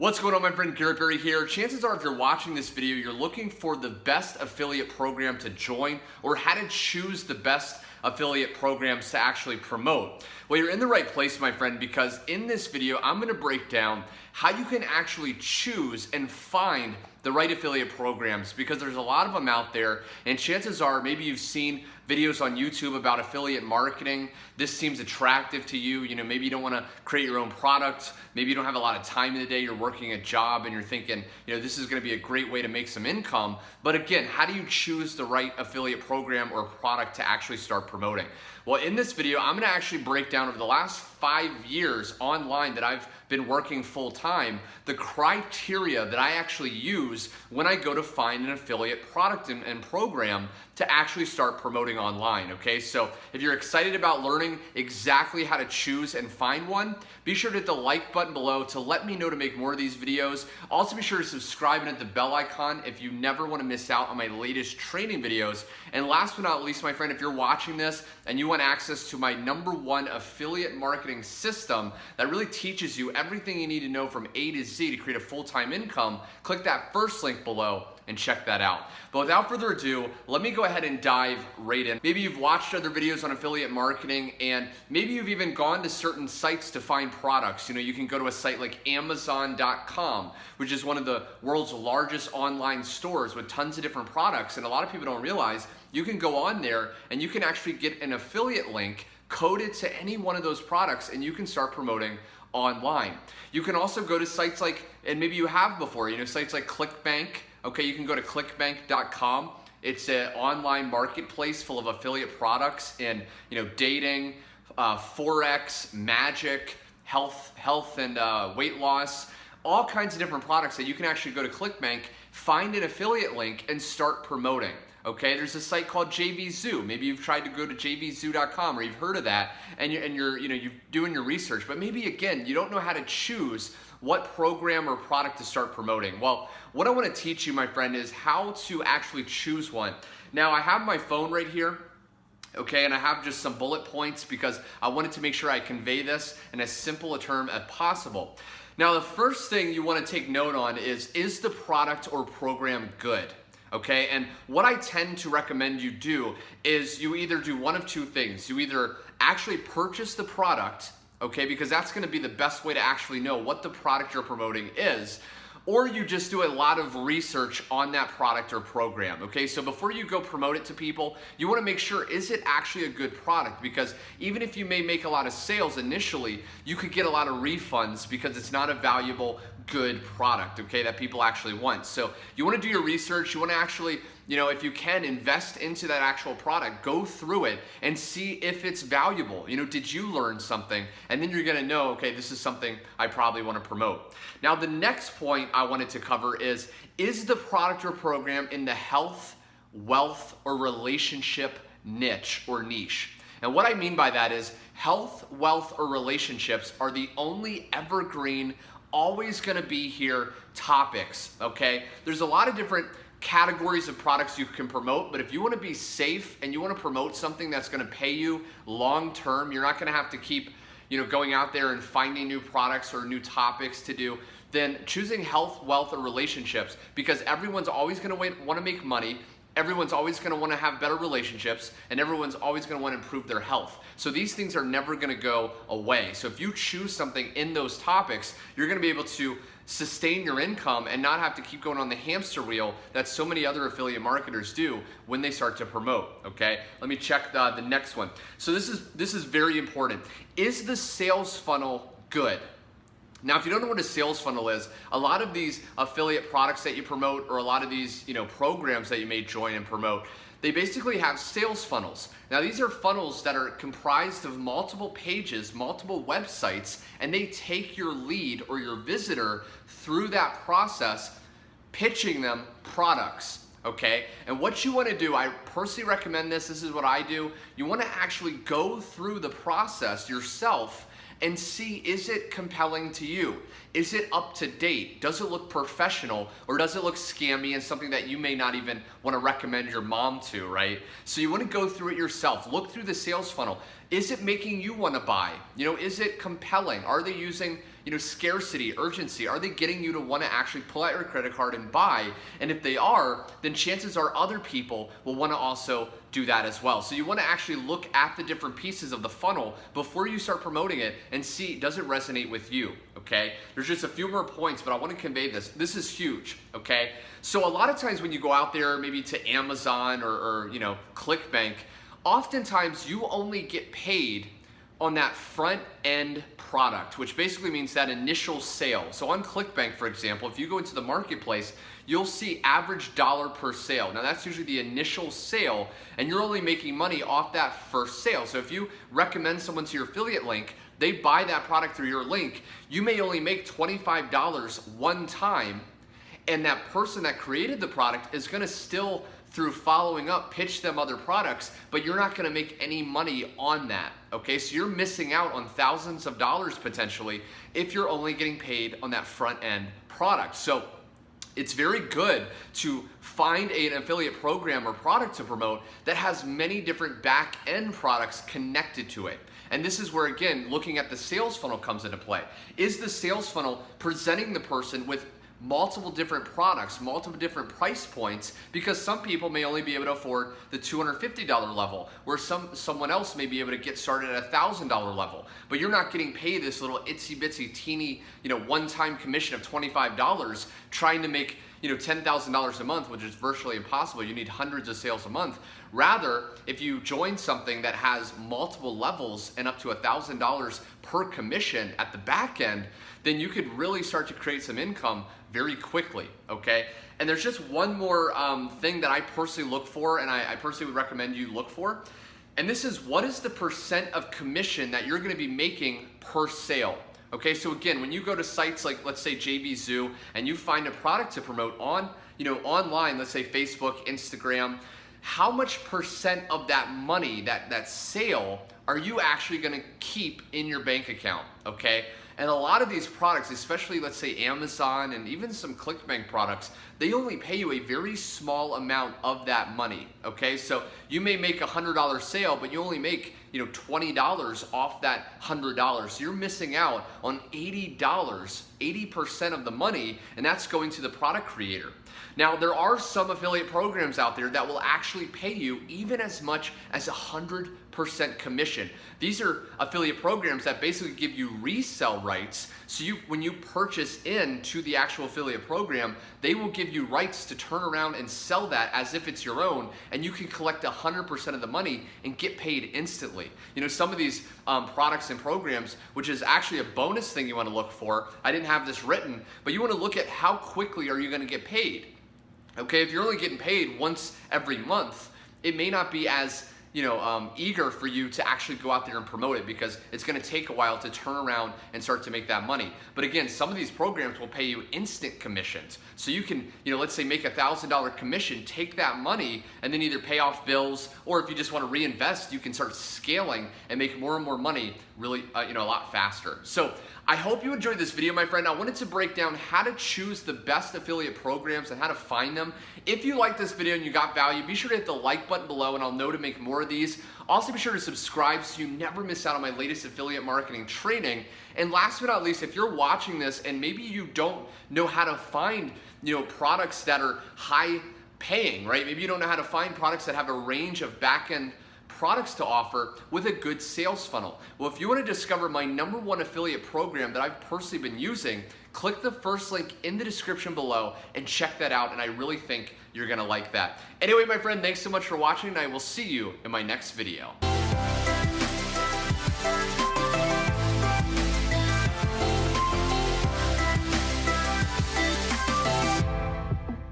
What's going on, my friend? Garrett Barry here. Chances are if you're watching this video, you're looking for the best affiliate program to join or how to choose the best affiliate programs to actually promote. Well, you're in the right place, my friend, because in this video, I'm gonna break down how you can actually choose and find the right affiliate programs, because there's a lot of them out there, and chances are maybe you've seen videos on YouTube about affiliate marketing. This seems attractive to you. Maybe you don't want to create your own product. Maybe you don't have a lot of time in the day. You're working a job and you're thinking, this is going to be a great way to make some income. But again, how do you choose the right affiliate program or product to actually start promoting? Well, in this video, I'm going to actually break down over the last 5 years online that I've been working full time, the criteria that I actually use when I go to find an affiliate product and program to actually start promoting online, okay? So if you're excited about learning exactly how to choose and find one, be sure to hit the like button below to let me know to make more of these videos. Also be sure to subscribe and hit the bell icon if you never want to miss out on my latest training videos. And last but not least, my friend, if you're watching this and you want access to my #1 affiliate marketing system that really teaches you everything you need to know from A to Z to create a full-time income, click that first link below and check that out. But without further ado, let me go ahead and dive right in. Maybe you've watched other videos on affiliate marketing, and maybe you've even gone to certain sites to find products. You can go to a site like Amazon.com, which is one of the world's largest online stores with tons of different products. And a lot of people don't realize you can go on there and you can actually get an affiliate link coded to any one of those products, and you can start promoting online. You can also go to sites like, and maybe you have before, sites like ClickBank. Okay, you can go to clickbank.com. It's an online marketplace full of affiliate products in, dating, forex, magic, health and weight loss, all kinds of different products that you can actually go to ClickBank, find an affiliate link, and start promoting. Okay, there's a site called JVZoo. Maybe you've tried to go to jvzoo.com or you've heard of that, and you're doing your research, but maybe again you don't know how to choose what program or product to start promoting. Well, what I want to teach you, my friend, is how to actually choose one. Now, I have my phone right here. Okay, and I have just some bullet points because I wanted to make sure I convey this in as simple a term as possible. Now, the first thing you want to take note on is the product or program good? Okay, and what I tend to recommend you do is you either do one of two things. You either actually purchase the product, okay, because that's going to be the best way to actually know what the product you're promoting is, or you just do a lot of research on that product or program, okay? So before you go promote it to people, you wanna make sure, is it actually a good product? Because even if you may make a lot of sales initially, you could get a lot of refunds because it's not a valuable, good product, okay, that people actually want. So you wanna do your research, you wanna actually, if you can, invest into that actual product, go through it and see if it's valuable. Did you learn something? And then you're gonna know, okay, this is something I probably wanna promote. Now, the next point I wanted to cover is the product or program in the health, wealth, or relationship niche or niche? And what I mean by that is health, wealth, or relationships are the only evergreen, always gonna be here topics, okay? There's a lot of different categories of products you can promote, but if you want to be safe and you want to promote something that's going to pay you long term, you're not going to have to keep going out there and finding new products or new topics to do, then choosing health, wealth, or relationships, because everyone's always going to want to make money, everyone's always going to want to have better relationships, and everyone's always going to want to improve their health. So these things are never going to go away. So if you choose something in those topics, you're going to be able to sustain your income and not have to keep going on the hamster wheel that so many other affiliate marketers do when they start to promote, okay? Let me check the next one. So this is very important. Is the sales funnel good? Now, if you don't know what a sales funnel is, a lot of these affiliate products that you promote or a lot of these programs that you may join and promote, they basically have sales funnels. Now, these are funnels that are comprised of multiple pages, multiple websites, and they take your lead or your visitor through that process, pitching them products, okay? And what you wanna do, I personally recommend this is what I do, you wanna actually go through the process yourself and see, is it compelling to you? Is it up to date? Does it look professional, or does it look scammy and something that you may not even want to recommend your mom to, right? So you want to go through it yourself. Look through the sales funnel. Is it making you want to buy? Is it compelling? Are they using scarcity, urgency? Are they getting you to want to actually pull out your credit card and buy? And if they are, then chances are other people will want to also do that as well. So you want to actually look at the different pieces of the funnel before you start promoting it and see, does it resonate with you, okay? There's just a few more points, but I want to convey this. This is huge, okay? So a lot of times when you go out there, maybe to Amazon or ClickBank, oftentimes you only get paid on that front end product, which basically means that initial sale. So on ClickBank, for example, if you go into the marketplace, you'll see average dollar per sale. Now that's usually the initial sale, and you're only making money off that first sale. So if you recommend someone to your affiliate link, they buy that product through your link, you may only make $25 one time, and that person that created the product is gonna still, through following up, pitch them other products, but you're not gonna make any money on that, okay? So you're missing out on thousands of dollars potentially if you're only getting paid on that front end product. So it's very good to find an affiliate program or product to promote that has many different back end products connected to it. And this is where, again, looking at the sales funnel comes into play. Is the sales funnel presenting the person with multiple different products, multiple different price points, because some people may only be able to afford the $250 level, where someone else may be able to get started at $1,000 level. But you're not getting paid this little itsy bitsy teeny, one-time commission of $25 trying to make $10,000 a month, which is virtually impossible. You need hundreds of sales a month. Rather, if you join something that has multiple levels and up to $1,000 per commission at the back end, then you could really start to create some income very quickly, okay? And there's just one more thing that I personally look for, and I personally would recommend you look for, and this is, what is the percent of commission that you're gonna be making per sale? Okay, so again, when you go to sites like, let's say JVZoo, and you find a product to promote on, online, let's say Facebook, Instagram, how much percent of that money, that sale, are you actually gonna keep in your bank account, okay? And a lot of these products, especially let's say Amazon and even some ClickBank products, they only pay you a very small amount of that money, okay? So you may make a $100 sale, but you only make $20 off that $100. So you're missing out on $80, 80% of the money, and that's going to the product creator. Now, there are some affiliate programs out there that will actually pay you even as much as 100% commission. These are affiliate programs that basically give you resell rights. So when you purchase into the actual affiliate program, they will give you rights to turn around and sell that as if it's your own, and you can collect 100% of the money and get paid instantly. Some of these products and programs, which is actually a bonus thing you want to look for. I didn't have this written, but you want to look at how quickly are you going to get paid. Okay, if you're only getting paid once every month, it may not be as eager for you to actually go out there and promote it, because it's going to take a while to turn around and start to make that money. But again, some of these programs will pay you instant commissions. So you can, let's say make $1,000 commission, take that money and then either pay off bills, or if you just want to reinvest, you can start scaling and make more and more money really, a lot faster. So I hope you enjoyed this video, my friend. I wanted to break down how to choose the best affiliate programs and how to find them. If you liked this video and you got value, be sure to hit the like button below, and I'll know to make more of these. Also, be sure to subscribe so you never miss out on my latest affiliate marketing training. And last but not least, if you're watching this and maybe you don't know how to find products that are high paying, right? Maybe you don't know how to find products that have a range of back-end products to offer with a good sales funnel. Well, if you want to discover my #1 affiliate program that I've personally been using, click the first link in the description below and check that out, and I really think you're gonna like that. Anyway, my friend, thanks so much for watching, and I will see you in my next video.